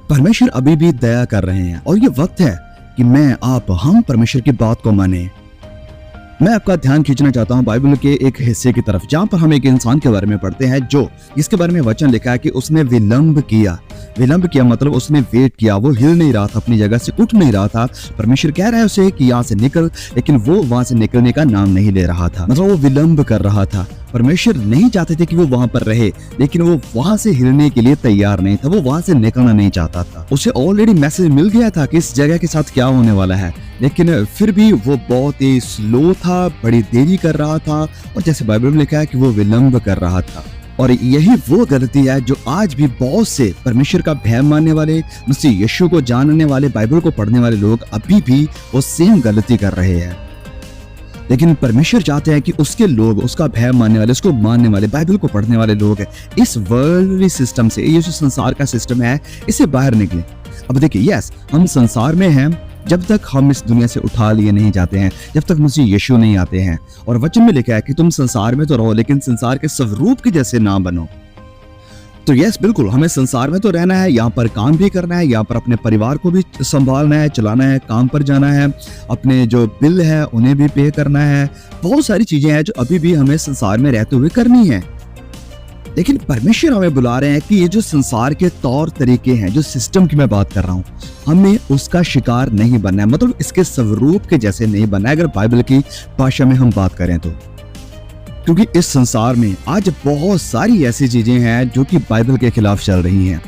परमेश्वर अभी भी दया कर रहे हैं और ये वक्त है कि हम परमेश्वर की बात को माने। मैं आपका ध्यान खींचना चाहता हूँ बाइबल के एक हिस्से की तरफ, जहाँ पर हम एक इंसान के बारे में पढ़ते हैं जो इसके बारे में वचन लिखा है कि उसने विलंब किया मतलब उसने वेट किया। वो हिल नहीं रहा था, अपनी जगह से उठ नहीं रहा था। परमेश्वर कह रहा है उसे कि यहाँ से निकल, लेकिन वो वहां से निकलने का नाम नहीं ले रहा था, मतलब वो विलंब कर रहा था। परमेश्वर नहीं चाहते थे कि वो वहां पर रहे, लेकिन वो वहां से हिलने के लिए तैयार नहीं था, वो वहां से निकलना नहीं चाहता था। उसे ऑलरेडी मैसेज मिल गया था कि इस जगह के साथ क्या होने वाला है, लेकिन फिर भी वो बहुत ही स्लो था, बड़ी देरी कर रहा था और जैसे बाइबल में लिखा है कि वो विलंब कर रहा था। और यही वो गलती है जो आज भी बहुत से परमेश्वर का भय मानने वाले, मसीह यीशु को जानने वाले, बाइबल को पढ़ने वाले लोग अभी भी वो सेम गलती कर रहे हैं। लेकिन परमेश्वर चाहते हैं कि उसके लोग, उसका भय मानने वाले, उसको मानने वाले, बाइबल को पढ़ने वाले लोग इस वर्ल्डली सिस्टम से, ये जो संसार का सिस्टम है, इससे बाहर निकले। अब देखिए, यस, हम संसार में हैं जब तक हम इस दुनिया से उठा लिए नहीं जाते हैं, जब तक मसीह यीशु नहीं आते हैं। और वचन में लिखा है कि तुम संसार में तो रहो, लेकिन संसार के स्वरूप के जैसे ना बनो। तो यस, बिल्कुल, हमें संसार में तो रहना है, यहाँ पर काम भी करना है, यहाँ पर अपने परिवार को भी संभालना है, चलाना है, काम पर जाना है, अपने जो बिल है उन्हें भी पे करना है। बहुत सारी चीजें हैं जो अभी भी हमें संसार में रहते हुए करनी है। लेकिन परमेश्वर हमें बुला रहे हैं कि ये जो संसार के तौर तरीके हैं, जो सिस्टम की मैं बात कर रहा हूँ, हमें उसका शिकार नहीं बनना है, मतलब इसके स्वरूप के जैसे नहीं बनना है, अगर बाइबल की भाषा में हम बात करें तो। क्योंकि इस संसार में आज बहुत सारी ऐसी चीजें हैं जो कि बाइबल के खिलाफ चल रही हैं।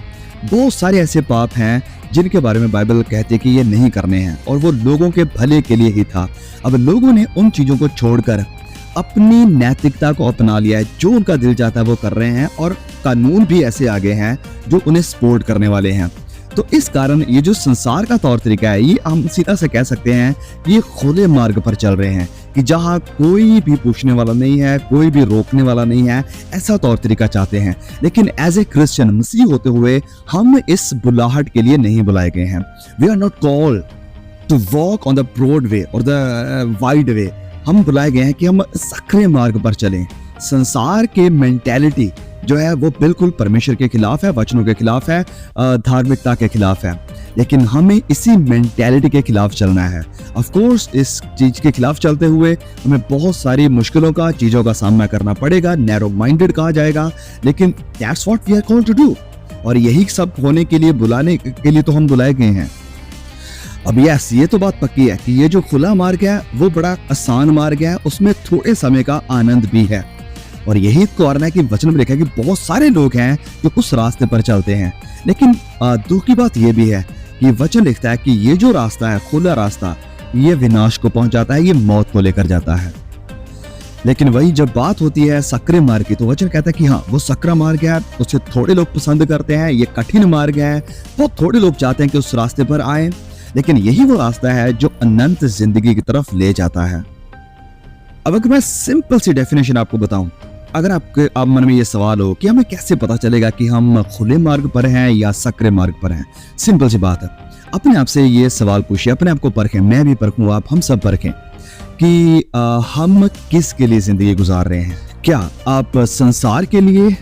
बहुत सारे ऐसे पाप हैं जिनके बारे में बाइबल कहती है कि ये नहीं करने हैं, और वो लोगों के भले के लिए ही था। अब लोगों ने उन चीजों को छोड़कर अपनी नैतिकता को अपना लिया है, जो उनका दिल चाहता है वो कर रहे हैं, और कानून भी ऐसे आगे हैं जो उन्हें सपोर्ट करने वाले हैं। तो इस कारण ये जो संसार का तौर तरीका है, ये हम सीधा से कह सकते हैं कि ये खुले मार्ग पर चल रहे हैं, कि जहां कोई भी पूछने वाला नहीं है, कोई भी रोकने वाला नहीं है, ऐसा तौर तरीका चाहते हैं। लेकिन एज ए क्रिश्चियन, मसीह होते हुए, हम इस बुलाहट के लिए नहीं बुलाए गए हैं। We are not called to walk on the broad way और द वाइड वे। हम बुलाए गए हैं कि हम सक्रिय मार्ग पर चलें। संसार के मेंटेलिटी जो है वो बिल्कुल परमेश्वर के खिलाफ है, वचनों के खिलाफ है, धार्मिकता के खिलाफ है। लेकिन हमें इसी मेंटेलिटी के खिलाफ चलना है। ऑफ कोर्स, इस चीज के खिलाफ चलते हुए हमें बहुत सारी मुश्किलों का, चीजों का सामना करना पड़ेगा, नैरो माइंडेड कहा जाएगा, लेकिन that's what we are called to do. और यही सब होने के लिए, बुलाने के लिए तो हम बुलाए गए हैं। अब यस, ये तो बात पक्की है कि ये जो खुला मार्ग है वो बड़ा आसान मार्ग है, उसमें थोड़े समय का आनंद भी है। और यही कारण है कि वचन में लिखा है कि बहुत सारे लोग हैं जो उस रास्ते पर चलते हैं। लेकिन दुख की बात यह भी है कि वचन लिखता है कि ये जो रास्ता है, खुला रास्ता, ये विनाश को पहुंचाता है, ये मौत को लेकर जाता है। लेकिन वही जब बात होती है सक्रिय मार्ग की, तो वचन कहता है कि हाँ, वो सक्रिय मार्ग है, उसे थोड़े लोग पसंद करते हैं। ये कठिन मार्ग है, बहुत थोड़े लोग चाहते हैं कि उस रास्ते पर आए, लेकिन यही वो रास्ता है जो अनंत जिंदगी की तरफ ले जाता है। अब अगर मैं सिंपल सी डेफिनेशन आपको बताऊं, अगर आपके मन में ये सवाल हो कि हमें कैसे पता चलेगा कि हम खुले मार्ग पर हैं या सक्रिय मार्ग पर हैं, सिंपल सी बात है, अपने आप से ये सवाल पूछिए, अपने आप को परखें, मैं भी परखूं, हम सब परखें कि हम किसके लिए जिंदगी गुजार रहे हैं। क्या आप संसार के लिए,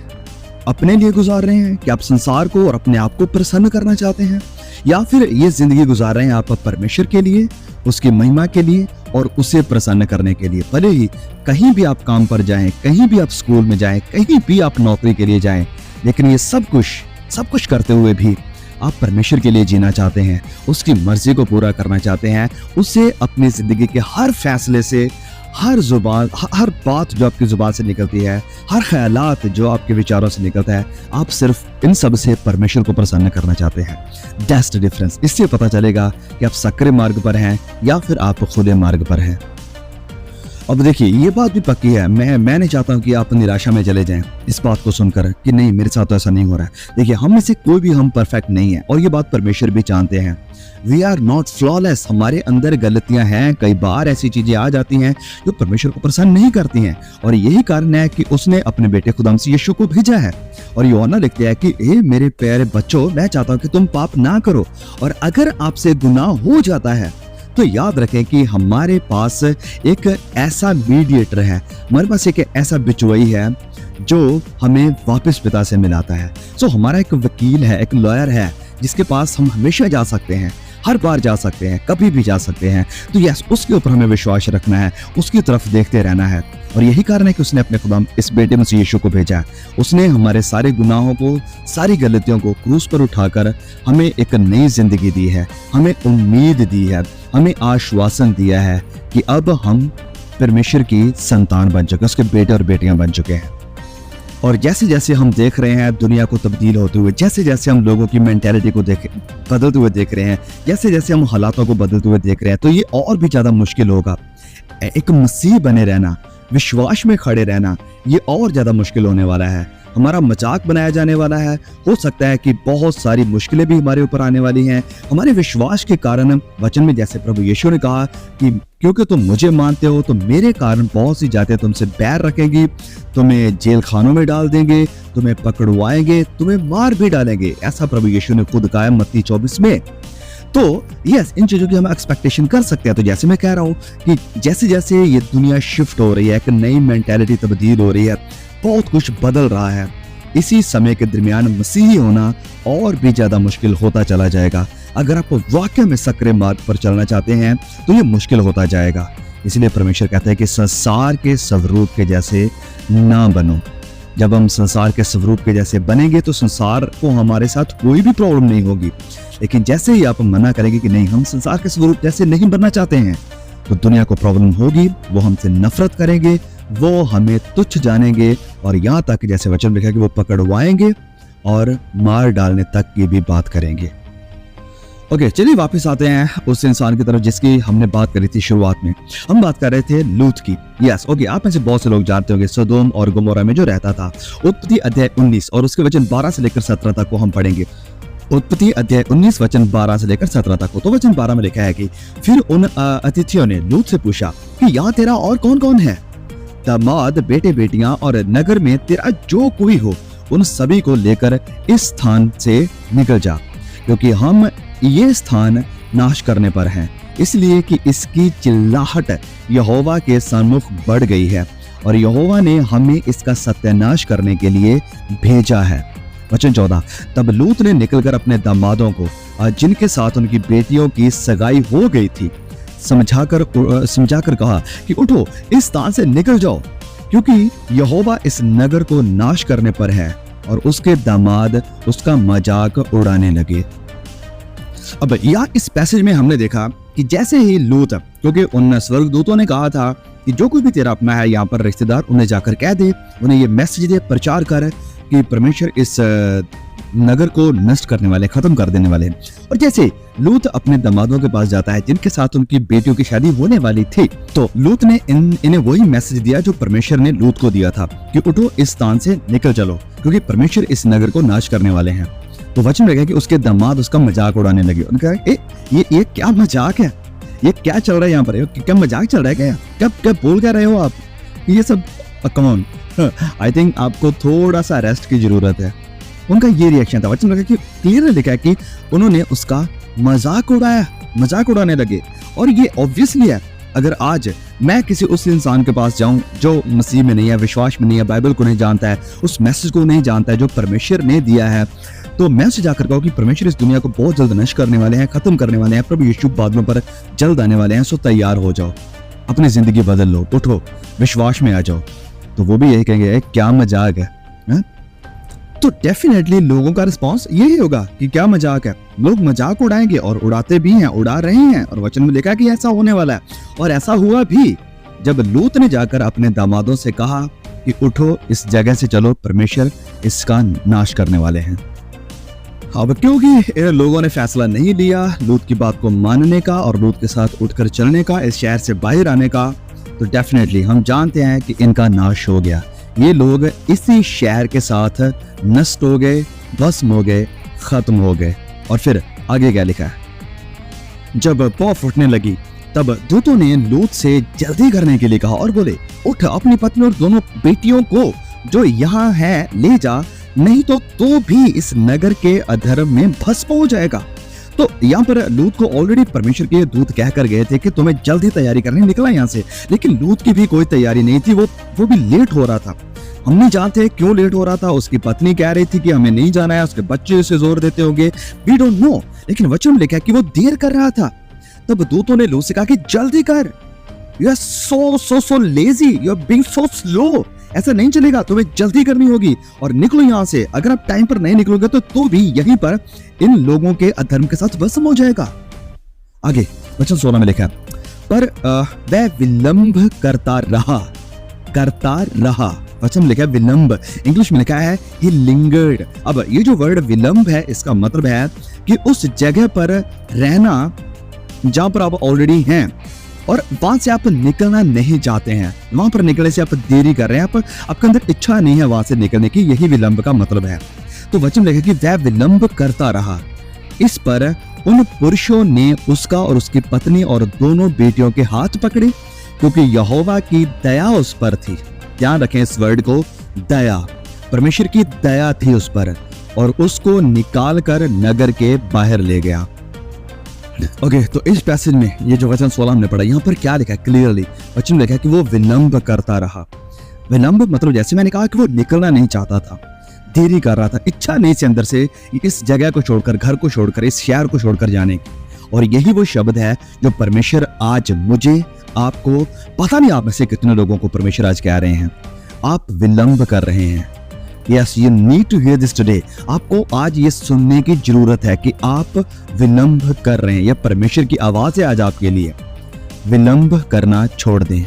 अपने लिए गुजार रहे हैं? क्या आप संसार को और अपने आप को प्रसन्न करना चाहते हैं, या फिर ये जिंदगी गुजार रहे हैं आप परमेश्वर के लिए, उसकी महिमा के लिए और उसे प्रसन्न करने के लिए? भले ही कहीं भी आप काम पर जाएं, कहीं भी आप स्कूल में जाएं, कहीं भी आप नौकरी के लिए जाएं, लेकिन ये सब कुछ करते हुए भी आप परमेश्वर के लिए जीना चाहते हैं, उसकी मर्जी को पूरा करना चाहते हैं, उसे अपनी जिंदगी के हर फैसले से, हर बात जो आपकी जुबान से निकलती है, हर ख्यालात जो आपके विचारों से निकलता है, आप सिर्फ इन सब से परमेश्वर को प्रसन्न करना चाहते हैं। That's the difference. इससे पता चलेगा कि आप सक्रिय मार्ग पर हैं या फिर आप खुले मार्ग पर हैं। अब देखिए, ये बात भी पक्की है, मैं नहीं चाहता हूं कि आप निराशा में चले जाएं इस बात को सुनकर कि नहीं, मेरे साथ तो ऐसा नहीं हो रहा है। देखिए, हम में से कोई भी हम परफेक्ट नहीं है, और ये बात परमेश्वर भी जानते हैं। वी आर नॉट फ्लॉलेस, हमारे अंदर गलतियां हैं, कई बार ऐसी चीजें आ जाती हैं जो परमेश्वर को प्रसन्न नहीं करती हैं, और यही कारण है कि उसने अपने बेटे खुदा मसीह यीशु को भेजा है। और यूहन्ना लिखते हैं कि ए मेरे प्यारे बच्चों, मैं चाहता हूं कि तुम पाप ना करो, और अगर आपसे गुनाह हो जाता है तो याद रखें कि हमारे पास एक ऐसा मीडिएटर है, हमारे पास एक ऐसा बिचवई है जो हमें वापस पिता से मिलाता है। सो हमारा एक वकील है, एक लॉयर है जिसके पास हम हमेशा जा सकते हैं, हर बार जा सकते हैं, कभी भी जा सकते हैं, तो यस उसके ऊपर हमें विश्वास रखना है, उसकी तरफ देखते रहना है। और यही कारण है कि उसने अपने खुदा इस बेटे मसीह यीशु को भेजा है। उसने हमारे सारे गुनाहों को, सारी गलतियों को क्रूस पर उठाकर हमें एक नई जिंदगी दी है, हमें उम्मीद दी है, हमें आश्वासन दिया है कि अब हम परमेश्वर की संतान बन चुके हैं, उसके बेटे और बेटियां बन चुके हैं। और जैसे जैसे हम देख रहे हैं दुनिया को तब्दील होते हुए, जैसे जैसे हम लोगों की मेंटालिटी को बदलते हुए देख रहे हैं, जैसे जैसे हम हालातों को बदलते हुए देख रहे हैं, तो ये और भी ज़्यादा मुश्किल होगा। एक मसीह बने रहना, विश्वास में खड़े रहना, ये और ज़्यादा मुश्किल होने वाला है। हमारा मजाक बनाया जाने वाला है। हो सकता है कि बहुत सारी मुश्किलें भी हमारे ऊपर आने वाली हैं हमारे विश्वास के कारण। वचन में जैसे प्रभु यीशु ने कहा कि क्योंकि तुम मुझे मानते हो तो मेरे कारण बहुत सी जातें तुमसे बैर रखेंगी, तुम्हें जेल खानों में डाल देंगे, तुम्हें पकड़वाएंगे, तुम्हें मार भी डालेंगे। ऐसा प्रभु यीशु ने खुद कहा मत्ती 24 में। तो यस, इन चीजों की हम एक्सपेक्टेशन कर सकते हैं। तो जैसे मैं कह रहा हूँ कि जैसे जैसे ये दुनिया शिफ्ट हो रही है, एक नई मेंटालिटी तब्दील हो रही है, बहुत कुछ बदल रहा है, इसी समय के दरमियान मसीही होना और भी ज्यादा मुश्किल होता चला जाएगा। अगर आप वाकई में सक्रिय मार्ग पर चलना चाहते हैं तो ये मुश्किल होता जाएगा। इसलिए परमेश्वर कहता है कि संसार के स्वरूप के जैसे ना बनो। जब हम संसार के स्वरूप के जैसे बनेंगे तो संसार को हमारे साथ कोई भी प्रॉब्लम नहीं होगी। लेकिन जैसे ही आप मना करेंगे कि नहीं, हम संसार के स्वरूप जैसे नहीं बनना चाहते हैं, तो दुनिया को प्रॉब्लम होगी। वो हमसे नफरत करेंगे, वो हमें तुच्छ जानेंगे, और यहाँ तक जैसे वचन लिखा है कि वो पकड़वाएंगे और मार डालने तक की भी बात करेंगे। ओके, चलिए वापस आते हैं उस इंसान की तरफ जिसकी हमने बात करी थी शुरुआत में। हम बात कर रहे थे लूत की। यस, ओके, आप में से बहुत से लोग जानते होंगे सदोम और गमोरा में जो रहता था। उत्पत्ति अध्याय 19 और उसके वचन 12 से लेकर 17 तक को हम पढ़ेंगे। उत्पत्ति अध्याय 19 वचन 12 से लेकर 17 तक को। तो वचन 12 में लिखा है कि फिर उन अतिथियों ने लूत से पूछा कि यहाँ तेरा और कौन कौन है, दामाद, बेटे बेटियां, और नगर में तेरा जो कोई हो उन सभी को लेकर इस स्थान से निकल जा, क्योंकि हम ये स्थान नाश करने पर हैं, इसलिए कि इसकी चिल्लाहट यहोवा के सम्मुख बढ़ गई है और यहोवा ने हमें इसका सत्यानाश करने के लिए भेजा है। वचन 14, तब लूत ने निकलकर अपने दामादों को, जिनके साथ उनकी बेटियों की सगाई हो गई थी, समझाकर कहा कि उठो, इस स्थान से निकल जाओ, क्योंकि यहोवा इस नगर को नाश करने पर है। और उसके दामाद उसका मजाक उड़ाने लगे। अब यहाँ इस पैसेज में हमने देखा कि जैसे ही लूत, क्योंकि उन स्वर्गदूतों ने कहा था कि जो कोई भी तेरा अपना है यहाँ पर रिश्तेदार, उन्हें जाकर कह दे, उन्हें ये मैसेज दे, प्रचार कर कि परमेश्वर इस नगर को नष्ट करने वाले, खत्म कर देने वाले हैं। और जैसे लूत अपने दामादों के पास जाता है जिनके साथ उनकी बेटियों की शादी होने वाली थी, तो लूत ने इन्हें वही मैसेज दिया जो परमेश्वर ने लूत को दिया था कि उठो, इस स्थान से निकल चलो, क्योंकि परमेश्वर इस नगर को नाश करने वाले हैं। तो वचन में कि उसके दामाद उसका मजाक उड़ाने लगे। उनका ये क्या मजाक है, ये क्या चल रहा है यहाँ पर, क्या मजाक चल रहा है, क्या बोल क्या रहे हो आप, ये सब कम ऑन, आई थिंक आपको थोड़ा सा रेस्ट की जरूरत है। उनका ये रिएक्शन था। वचन में कि क्लियर लिखा है कि उन्होंने उसका मजाक उड़ाया, मजाक उड़ाने लगे। और ये ऑब्वियसली है, अगर आज मैं किसी उस इंसान के पास जाऊं जो मसीह में नहीं है, विश्वास में नहीं है, बाइबल को नहीं जानता है, उस मैसेज को नहीं जानता है जो परमेश्वर ने दिया है, तो मैं उसे जाकर कहूँ कि परमेश्वर इस दुनिया को बहुत जल्द नष्ट करने वाले हैं, खत्म करने वाले हैं, प्रभु यीशु बादलों पर जल्द आने वाले हैं, सो तैयार हो जाओ, अपनी जिंदगी बदल लो, उठो, विश्वास में आ जाओ, तो वो भी यही कहेंगे क्या मजाक है? तो डेफिनेटली लोगों का रिस्पांस यही होगा कि क्या मजाक है। लोग मजाक उड़ाएंगे और उड़ाते भी हैं, उड़ा रहे हैं। और वचन में लिखा कि ऐसा होने वाला है, और ऐसा हुआ भी जब लूत ने जाकर अपने दामादों से कहा कि उठो, इस जगह से चलो, परमेश्वर इसका नाश करने वाले हैं। अब क्योंकि लोगों ने फैसला नहीं लिया लूत की बात को मानने का और लूत के साथ उठकर चलने का, इस शहर से बाहर आने का, तो डेफिनेटली हम जानते हैं कि इनका नाश हो गया। ये लोग इसी शहर के साथ नष्ट हो गए, भस्म हो गए, खत्म हो गए। और फिर आगे क्या लिखा है, जब पौ फूटने लगी तब दूतों ने लूत से जल्दी करने के लिए कहा और बोले, उठ, अपनी पत्नी और दोनों बेटियों को जो यहाँ है ले जा, नहीं तो भी इस नगर के अधर्म में भस्म हो जाएगा। तो यहाँ पर लूत को ऑलरेडी परमेश्वर के दूत कहकर गए थे कि तुम्हें जल्दी तैयारी करनी, निकला यहाँ से। लेकिन लूत की भी कोई तैयारी नहीं थी, वो भी लेट हो रहा था। हम नहीं जानते क्यों लेट हो रहा था। उसकी पत्नी कह रही थी कि हमें नहीं जाना है, उसके बच्चे उसे जोर देते होंगे, वी डोंट नो। लेकिन वचन में लिखा है कि वो देर कर रहा था। तब दूतों ने लूत से कहा कि जल्दी कर, you are so lazy, you are being so slow. ऐसा नहीं चलेगा, तुम्हें जल्दी करनी होगी और निकलो यहाँ से। अगर आप टाइम पर नहीं निकलोगे तो भी यहीं पर इन लोगों के अधर्म के साथ भस्म हो जाएगा। आगे वचन 16 में लिखा है, पर वह विलंब करता रहा। वचन में लिखा है विलंब, इंग्लिश में लिखा है he lingered। अब ये जो वर्ड विलंब है, इसका मतलब है कि उस जगह पर रहना जहां पर आप ऑलरेडी हैं और वहां से आप निकलना नहीं चाहते हैं। वहां पर निकलने से आप देरी कर रहे हैं, आपके अंदर इच्छा नहीं है वहां से निकलने की। यही विलंब का मतलब है। तो वचन में लिखा कि वह विलंब करता रहा। इस पर उन पुरुषों ने उसका और उसकी पत्नी और दोनों बेटियों के हाथ पकड़े, क्योंकि यहोवा की दया उस पर थी। ध्यान रखें इस वर्ड को, दया। परमेश्वर की दया थी उस पर और उसको निकाल कर नगर के बाहर ले गया। ओके, तो इस पैसेज में ये जो वचन 16 हमने पढ़ा, यहाँ पर क्या लिखा है? क्लियरली वचन में लिखा है कि वो विलंब करता रहा। विलंब मतलब जैसे मैंने कहा कि वो निकलना नहीं चाहता था, देरी कर रहा था, इच्छा नहीं थी अंदर से इस जगह को छोड़कर, घर को छोड़कर, इस शहर को छोड़कर जाने की। और यही वो शब्द है जो परमेश्वर आज मुझे, आपको, पता नहीं आप में से कितने लोगों को परमेश्वर आज कह रहे हैं, आप विलंब कर रहे हैं। Yes, you need to hear this today. आपको आज ये सुनने की जरूरत है कि आप विलंब कर रहे हैं। यह परमेश्वर की आवाज है आज आपके लिए। विलंब करना छोड़ दें।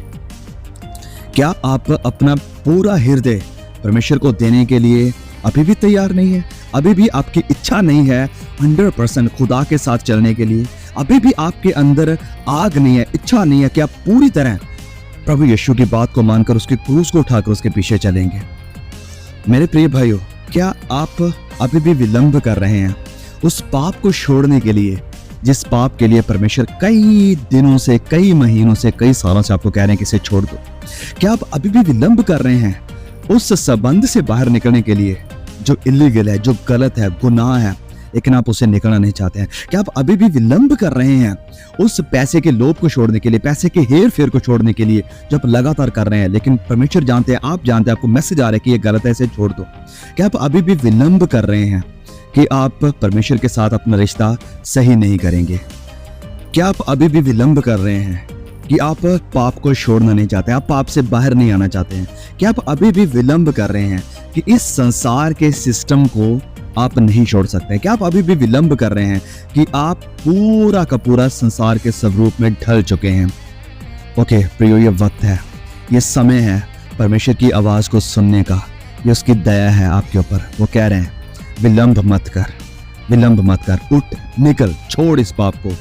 क्या आप अपना पूरा हृदय परमेश्वर को देने के लिए अभी भी तैयार नहीं है? अभी भी आपकी इच्छा नहीं है 100% खुदा के साथ चलने के लिए? अभी भी आपके अंदर आग नहीं है, इच्छा नहीं है कि आप पूरी तरह प्रभु यीशु की बात को मानकर उसके क्रूस को उठाकर उसके पीछे चलेंगे? मेरे प्रिय भाइयों, क्या आप अभी भी विलंब कर रहे हैं उस पाप को छोड़ने के लिए, जिस पाप के लिए परमेश्वर कई दिनों से, कई महीनों से, कई सालों से आपको कह रहे हैं कि इसे छोड़ दो? क्या आप अभी भी विलंब कर रहे हैं उस संबंध से बाहर निकलने के लिए जो इलीगल है, जो गलत है, गुनाह है, लेकिन आप उसे निकलना नहीं चाहते हैं? क्या आप अभी भी विलंब कर रहे हैं उस पैसे के लोभ को छोड़ने के लिए, पैसे के हेर फेर को छोड़ने के लिए, जो आप लगातार कर रहे हैं, लेकिन परमेश्वर जानते हैं, आप जानते हैं, आपको मैसेज आ रहा है कि ये गलत है, इसे छोड़ दो? क्या आप अभी भी विलंब कर रहे हैं कि आप परमेश्वर के साथ अपना रिश्ता सही नहीं करेंगे? क्या आप अभी भी विलंब कर रहे हैं कि आप पाप को छोड़ना नहीं चाहते, आप पाप से बाहर नहीं आना चाहते हैं? क्या आप अभी भी विलंब कर रहे हैं कि इस संसार के सिस्टम को आप नहीं छोड़ सकते? क्या आप अभी भी विलंब कर रहे हैं कि आप पूरा का पूरा संसार के स्वरूप में ढल चुके हैं? ओके प्रियो, ये वक्त है, ये समय है परमेश्वर की आवाज को सुनने का। ये उसकी दया है आपके ऊपर। वो कह रहे हैं विलंब मत कर, विलंब मत कर, उठ, निकल, छोड़ इस पाप को,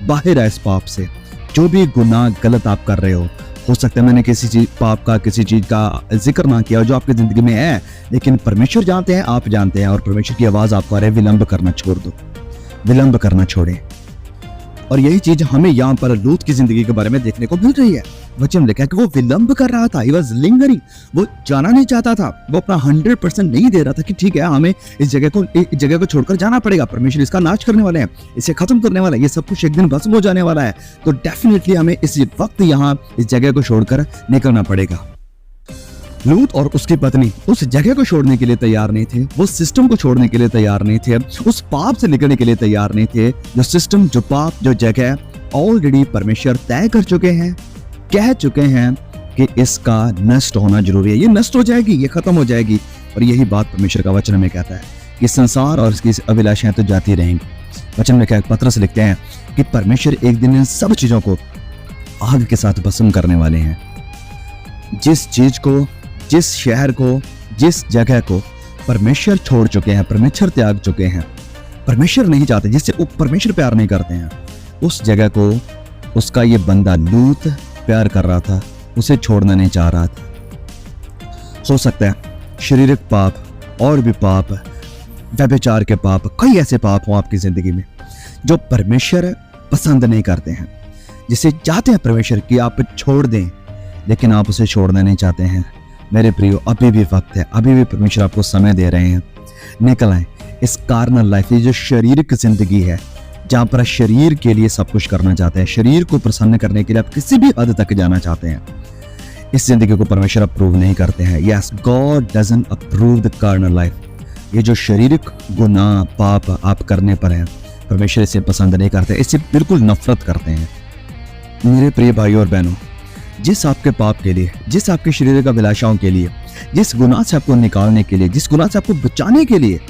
बाहर आ इस पाप से। जो भी गुनाह गलत आप कर रहे हो सकता है मैंने किसी चीज पाप का, किसी चीज का जिक्र ना किया जो आपकी जिंदगी में है, लेकिन परमेश्वर जानते हैं, आप जानते हैं, और परमेश्वर की आवाज आपको आ रही है विलंब करना छोड़ दो, विलंब करना छोड़े। और यही चीज हमें यहाँ पर लूत की जिंदगी के बारे में देखने को मिल रही है। वचन लिखा है कि वो विलंब कर रहा था, he was lingering, वो जाना नहीं चाहता था, वो अपना 100% नहीं दे रहा था कि ठीक है हमें इस जगह को छोड़कर जाना पड़ेगा, परमेश्वर इसका नाश करने वाले हैं, इसे खत्म करने वाला है, ये सब कुछ एक दिन भस्म हो जाने वाला है, तो डेफिनेटली हमें इस वक्त यहाँ इस जगह को छोड़कर निकलना पड़ेगा। लूत और उसकी पत्नी उस जगह को छोड़ने के लिए तैयार नहीं थे, वो सिस्टम को छोड़ने के लिए तैयार नहीं थे, उस पाप से निकलने के लिए तैयार नहीं थे, जो सिस्टम, जो पाप, जो जगह ऑलरेडी परमेश्वर तय कर चुके हैं, कह चुके हैं कि इसका नष्ट होना जरूरी है, ये नष्ट हो जाएगी, ये खत्म हो जाएगी। और यही बात परमेश्वर का वचन में कहता है कि संसार और इसकी अभिलाषाएं तो जाती रहेंगी। वचन में क्या पत्रस लिखते हैं कि परमेश्वर एक दिन इन सब चीजों को आग के साथ भस्म करने वाले हैं। जिस चीज को, जिस शहर को, जिस जगह को परमेश्वर छोड़ चुके हैं, परमेश्वर त्याग चुके हैं, परमेश्वर नहीं चाहते, जिससे परमेश्वर प्यार नहीं करते हैं, उस जगह को उसका ये बंदा लूत प्यार कर रहा था, उसे छोड़ना नहीं चाह रहा था। हो सकता है शारीरिक पाप, और भी पाप, व्यभिचार के पाप, कई ऐसे पाप हो आपकी जिंदगी में जो परमेश्वर पसंद नहीं करते हैं, जिसे चाहते हैं परमेश्वर कि आप छोड़ दें, लेकिन आप उसे छोड़ना नहीं चाहते हैं। मेरे प्रियो, अभी भी वक्त है, अभी भी परमेश्वर आपको समय दे रहे हैं। निकल आए इस कार्नल लाइफ, ये जो शारीरिक जिंदगी है, जहां पर शरीर के लिए सब कुछ करना चाहते हैं, शरीर को प्रसन्न करने के लिए आप किसी भी हद तक जाना चाहते हैं, इस जिंदगी को परमेश्वर अप्रूव नहीं करते हैं। Yes, God doesn't approve the carnal life. ये जो शारीरिक गुनाह पाप आप करने पर है, परमेश्वर इसे पसंद नहीं करते, इससे बिल्कुल नफरत करते हैं। मेरे प्रिय भाइयों और बहनों, जिस आपके पाप के लिए, जिस आपके शारीरिक अभिलाषाओं के लिए, जिस गुनाह से आपको निकालने के लिए, जिस गुनाह से आपको बचाने के लिए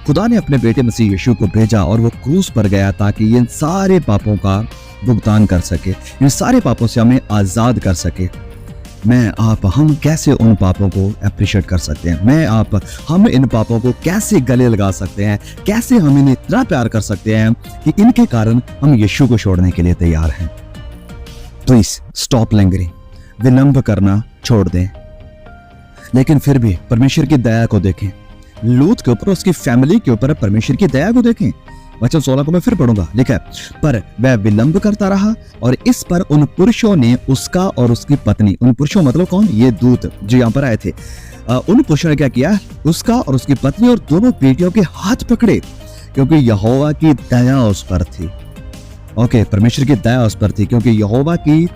खुदा ने अपने बेटे मसीह यीशु को भेजा और वो क्रूस पर गया ताकि इन सारे पापों का भुगतान कर सके, इन सारे पापों से हमें आज़ाद कर सके। मैं आप हम कैसे उन पापों को अप्रिशिएट कर सकते हैं? मैं आप हम इन पापों को कैसे गले लगा सकते हैं? कैसे हम इन्हें इतना प्यार कर सकते हैं कि इनके कारण हम यीशु को छोड़ने के लिए तैयार हैं? प्लीज स्टॉप लिंगरिंग, विलंब करना छोड़ दें। लेकिन फिर भी परमेश्वर की दया को देखें, लूत के ऊपर, उसकी फैमिली के ऊपर परमेश्वर की दया को देखें। वचन 16 को मैं फिर पढ़ूंगा, लिखा है, पर वह विलंब करता रहा और इस पर उन पुरुषों ने, उसका और उसकी पत्नी, उन पुरुषों मतलब कौन? ये दूत जो यहाँ पर आए थे, उन पुरुषों ने क्या किया? उसका और उसकी पत्नी और दोनों बेटियों के हाथ पकड़े, क्योंकि यहोवा की दया उस पर थी। ओके, परमेश्वर की दया उस पर थी, क्योंकि यहोवा की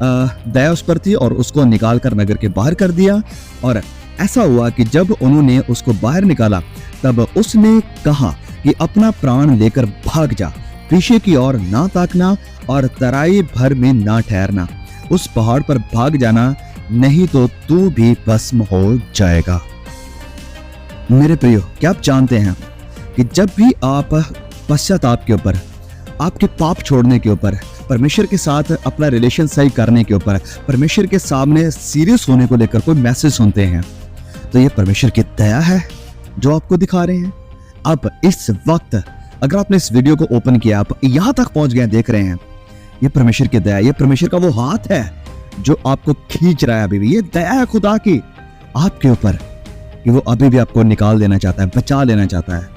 दया उस पर थी और उसको निकाल कर नगर के बाहर कर दिया। और ऐसा हुआ कि जब उन्होंने उसको बाहर निकाला तब उसने कहा कि अपना प्राण लेकर भाग जा, पीछे की ओर ना ताकना और तराई भर में ना ठहरना, उस पहाड़ पर भाग जाना, नहीं तो तू भी भस्म हो जाएगा। मेरे प्रियो, क्या आप जानते हैं कि जब भी आप पश्चाताप के ऊपर, आपके पाप छोड़ने के ऊपर, परमेश्वर के साथ अपना रिलेशन सही करने के ऊपर, परमेश्वर के सामने सीरियस होने को लेकर कोई मैसेज सुनते हैं, तो ये परमेश्वर की दया है जो आपको दिखा रहे हैं। अब इस वक्त अगर आपने इस वीडियो को ओपन किया, आप यहां तक पहुंच गए, देख रहे हैं, ये परमेश्वर की दया, ये परमेश्वर का वो हाथ है जो आपको खींच रहा है। अभी भी ये दया है खुदा की आपके ऊपर कि वो अभी भी आपको निकाल देना चाहता है, बचा लेना चाहता है।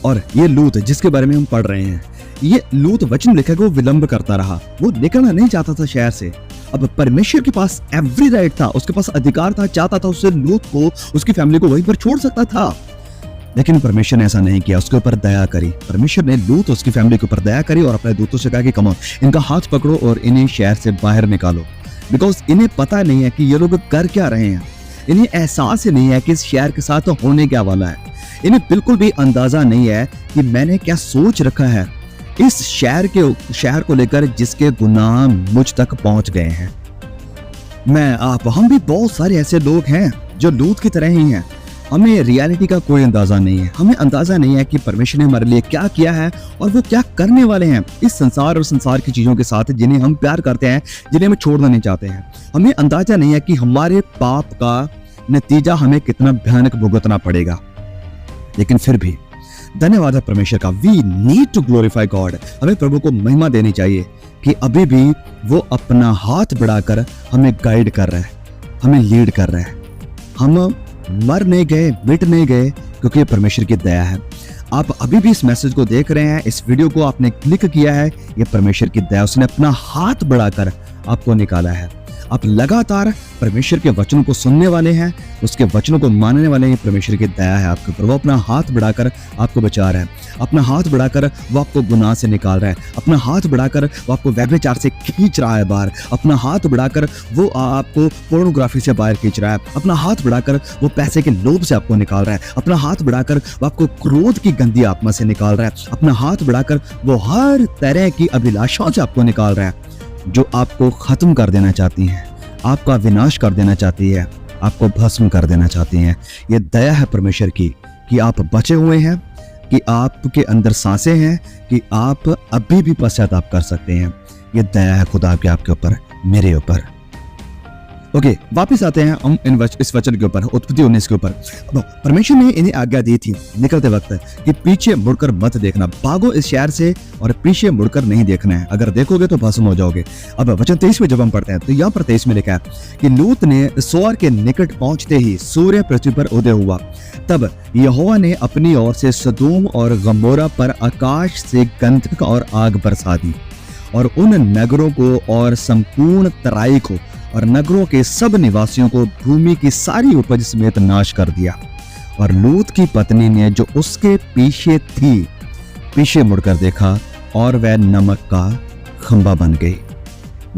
और ये लूत जिसके बारे में हम पढ़ रहे हैं, ये लूत वचन लिखा कि वो विलंब करता रहा, वो निकलना नहीं चाहता था शहर से। अब परमेश्वर के पास एवरी राइट था, उसके पास अधिकार था, चाहता था उससे लूत को, उसकी फैमिली को वहीं पर छोड़ सकता था, लेकिन परमेश्वर ने ऐसा नहीं किया, उसके ऊपर दया करी। परमेश्वर ने लूत, उसकी फैमिली के ऊपर दया करी और अपने दूतों से कहा कि कमो, इनका हाथ पकड़ो और इन्हें शहर से बाहर निकालो, बिकॉज इन्हें पता नहीं है कि ये लोग कर क्या रहे हैं। इन्हें एहसास ही नहीं है कि इस शहर के साथ होने क्या वाला है। इन्हें बिल्कुल भी अंदाजा नहीं है कि मैंने क्या सोच रखा है इस शहर को लेकर जिसके गुनाह मुझ तक पहुंच गए हैं। हम भी बहुत सारे ऐसे लोग हैं जो लूत की तरह ही हैं। हमें रियलिटी का कोई अंदाजा नहीं है, हमें अंदाजा नहीं है कि परमेश्वर ने हमारे लिए क्या किया है और वो क्या करने वाले हैं इस संसार और संसार की चीजों के साथ जिन्हें हम प्यार करते हैं, जिन्हें हम छोड़ना नहीं चाहते हैं। हमें अंदाजा नहीं है कि हमारे पाप का नतीजा हमें कितना भयानक भुगतना पड़ेगा। लेकिन फिर भी धन्यवाद है परमेश्वर का। We need to glorify God. हमें प्रभु को महिमा देनी चाहिए कि अभी भी वो अपना हाथ बढ़ाकर हमें गाइड कर रहा है, हमें लीड कर रहा है। हम मर नहीं गए, मिट नहीं गए, क्योंकि परमेश्वर की दया है। आप अभी भी इस मैसेज को देख रहे हैं, इस वीडियो को आपने क्लिक किया है, ये परमेश्वर की दया, उसने अपना हाथ बढ़ाकर आपको निकाला है। आप लगातार परमेश्वर के वचनों को सुनने वाले हैं, उसके वचनों को मानने वाले हैं। परमेश्वर की दया है आपके ऊपर। वो अपना हाथ बढ़ाकर आपको बचा रहा है, अपना हाथ बढ़ाकर वो आपको गुनाह से निकाल रहा है, अपना हाथ बढ़ाकर वो आपको व्यभिचार से खींच रहा है बाहर, अपना हाथ बढ़ाकर वो आपको पोर्नोग्राफी से बाहर खींच रहा है, अपना हाथ बढ़ाकर वो पैसे के लोभ से आपको निकाल रहा है, अपना हाथ बढ़ाकर वो आपको क्रोध की गंदी आत्मा से निकाल रहा है, अपना हाथ बढ़ाकर वो हर तरह की अभिलाषाओं से आपको निकाल रहा है जो आपको खत्म कर देना चाहती हैं, आपका विनाश कर देना चाहती है, आपको भस्म कर देना चाहती हैं। ये दया है परमेश्वर की कि आप बचे हुए हैं, कि आपके अंदर सांसें हैं, कि आप अभी भी पश्चाताप कर सकते हैं। ये दया है खुदा की आपके ऊपर, मेरे ऊपर। ओके, वापस आते हैं हम इस वचन के ऊपर, उत्पत्ति 19 के ऊपर। परमेश्वर ने इन्हें आज्ञा दी थी निकलते वक्त कि पीछे मुड़कर मत देखना, भागो इस शहर से और पीछे मुड़कर नहीं देखना है, अगर देखोगे तो भस्म हो जाओगे। अब वचन 23 में जब हम पढ़ते हैं तो यहाँ पर 23 में लिखा है कि लूत ने सोअर के निकट पहुंचते ही सूर्य पृथ्वी पर उदय हुआ, तब यहोवा ने अपनी ओर से सदोम और गमोरा पर आकाश से गंधक और आग बरसा दी और उन नगरों को और संपूर्ण तराई को और नगरों के सब निवासियों को भूमि की सारी उपज समेत नाश कर दिया। और लूत की पत्नी ने जो उसके पीछे थी, पीछे मुड़कर देखा और वह नमक का खंबा बन गई।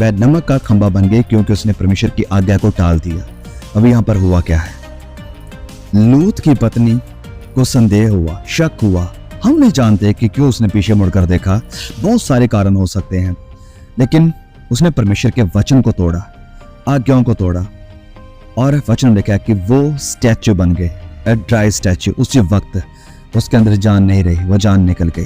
वह नमक का खंबा बन गई क्योंकि उसने परमेश्वर की आज्ञा को टाल दिया। अब यहाँ पर हुआ क्या है? लूत की पत्नी को संदेह हुआ, शक हुआ। हम नहीं जानते कि क्यों उसने पीछे मुड़कर देखा, बहुत सारे कारण हो सकते हैं, लेकिन उसने परमेश्वर के वचन को तोड़ा, आज्ञाओं को तोड़ा, और वचन लिखा कि वो स्टैचू बन गए, ए ड्राई स्टैचू। उसी वक्त उसके अंदर जान नहीं रही, वो जान निकल गई।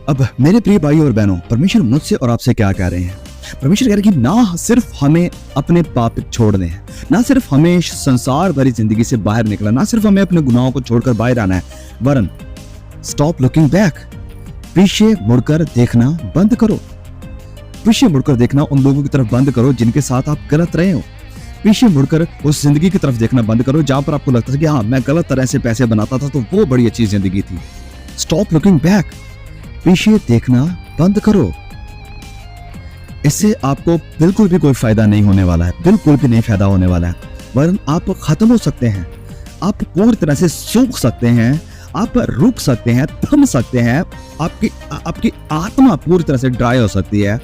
अब मेरे प्रिय भाइयों और बहनों, परमेश्वर मुझसे और आपसे क्या कह रहे हैं? परमेश्वर कह रहे हैं कि ना सिर्फ हमें अपने पाप छोड़ने हैं, ना सिर्फ हमें संसार भरी जिंदगी से बाहर निकलना, ना सिर्फ हमें अपने गुनाहों को छोड़कर बाहर आना है, वरन स्टॉप लुकिंग बैक, पीछे मुड़कर देखना बंद करो। पीछे मुड़कर देखना उन लोगों की तरफ बंद करो जिनके साथ आप गलत रहे हो। पीछे मुड़कर उस जिंदगी की तरफ देखना बंद करो जहां पर आपको लगता था कि हाँ, मैं गलत तरह से पैसे बनाता था तो वो बड़ी अच्छी जिंदगी थी। स्टॉप लुकिंग बैक, पीछे देखना बंद करो। इससे आपको बिल्कुल भी कोई फायदा नहीं होने वाला है, बिल्कुल भी नहीं फायदा होने वाला है, वरन आप खत्म हो सकते हैं, आप पूरी तरह से सूख सकते हैं, आप रुक सकते हैं, थम सकते हैं, आपकी आत्मा पूरी तरह से ड्राई हो सकती है,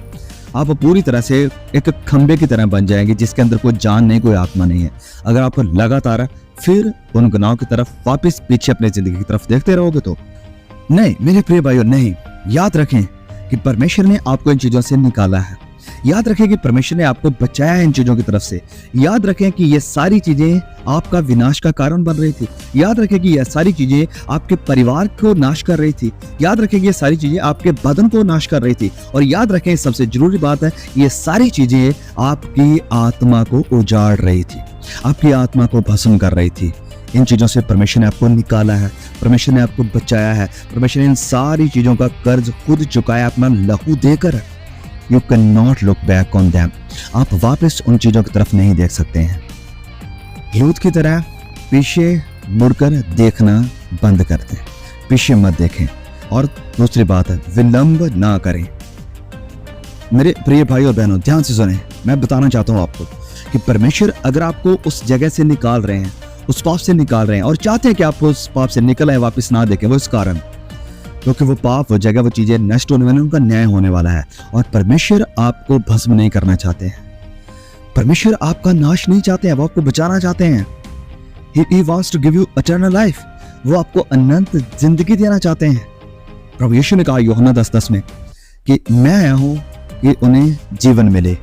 आप पूरी तरह से एक खंबे की तरह बन जाएंगे जिसके अंदर कोई जान नहीं, कोई आत्मा नहीं है। अगर आप लगातार फिर उन गुनाहों की तरफ वापस पीछे अपनी जिंदगी की तरफ देखते रहोगे तो नहीं। मेरे प्रिय भाइयों, नहीं। याद रखें कि परमेश्वर ने आपको इन चीजों से निकाला है। याद रखें कि परमेश्वर ने आपको बचाया है इन चीजों की तरफ से। याद रखें कि ये सारी चीजें आपका विनाश का कारण बन रही थी। याद रखें कि ये सारी चीजें आपके परिवार को नाश कर रही थी। याद रखें कि ये सारी चीजें आपके बदन को नाश कर रही थी। और याद रखें, सबसे जरूरी बात है, ये सारी चीजें आपकी आत्मा को उजाड़ रही थी, आपकी आत्मा को भस्म कर रही थी। इन चीजों से परमेश्वर ने आपको निकाला है, परमेश्वर ने आपको बचाया है, परमेश्वर ने इन सारी चीजों का कर्ज खुद चुकाया अपना लहू देकर। You cannot look back on them. आप वापस उन चीजों की तरफ नहीं देख सकते हैं। लूत की तरह पीछे मुड़कर देखना बंद कर दें, पीछे मत देखें। और दूसरी बात है, विलंब ना करें। मेरे प्रिय भाई और बहनों, ध्यान से सुने, मैं बताना चाहता हूं आपको कि परमेश्वर अगर आपको उस जगह से निकाल रहे हैं, उस पाप से निकाल रहे हैं और चाहते हैं कि आप उस पाप से निकल आए, वापस ना देखें, वो इस कारण क्योंकि वो पाप, वो जगह, वो चीजें नष्ट होने वाली, उनका न्याय होने वाला है। और परमेश्वर आपको भस्म नहीं करना चाहते हैं, परमेश्वर आपका नाश नहीं चाहते हैं, वो आपको बचाना चाहते हैं। He wants to give you eternal life. वो आपको अनंत जिंदगी देना चाहते हैं। प्रभु यीशु ने कहा यूहन्ना 10:10 में कि मैं आया हूं कि उन्हें जीवन मिले,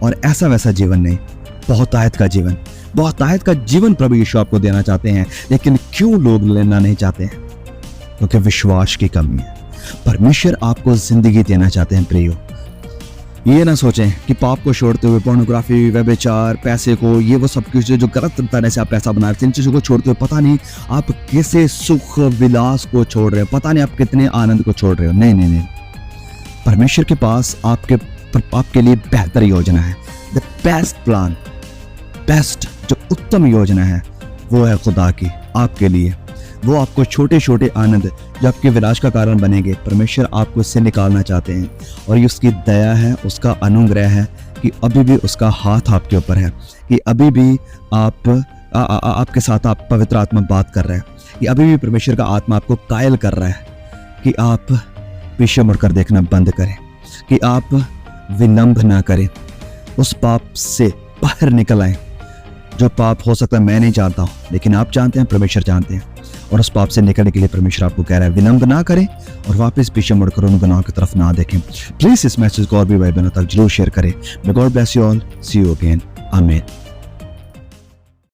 और ऐसा वैसा जीवन नहीं, बहुतायत का जीवन। बहुतायत का जीवन प्रभु यीशु आपको देना चाहते हैं, लेकिन क्यों लोग लेना नहीं चाहते हैं? क्योंकि विश्वास की कमी है। परमेश्वर आपको जिंदगी देना चाहते हैं। प्रियो, ये ना सोचें कि पाप को छोड़ते हुए, पोर्नोग्राफी, व्यभिचार, पैसे को, ये वो सब कुछ जो गलत तरह से आप पैसा बना रहे थे, इन चीजों को छोड़ते हुए पता नहीं आप कैसे सुख विलास को छोड़ रहे हो, पता नहीं आप कितने आनंद को छोड़ रहे हो। नहीं नहीं नहीं, परमेश्वर के पास आपके लिए बेहतर योजना है। द बेस्ट प्लान, बेस्ट जो उत्तम योजना है वो है खुदा की आपके लिए। वो आपको छोटे छोटे आनंद जो आपके विनाश का कारण बनेंगे, परमेश्वर आपको इससे निकालना चाहते हैं। और ये उसकी दया है, उसका अनुग्रह है कि अभी भी उसका हाथ आपके ऊपर है, कि अभी भी आपके साथ आप पवित्र आत्मा बात कर रहा है, कि अभी भी परमेश्वर का आत्मा आपको कायल कर रहा है कि आप पीछे मुड़कर देखना बंद करें, कि आप विलंब ना करें, उस पाप से बाहर निकल आए। जो पाप हो सकता है मैं नहीं जानता हूँ, लेकिन आप जानते हैं, परमेश्वर जानते हैं। और उस पाप से निकलने के लिए परमेश्वर आपको कह रहा है विलंब ना करें और वापस पीछे मुड़कर उन गुनाहों की तरफ ना देखें। प्लीज इस मैसेज को और भी भाई बहनों तक जरूर शेयर करें। May God bless you all, see you again, आमीन।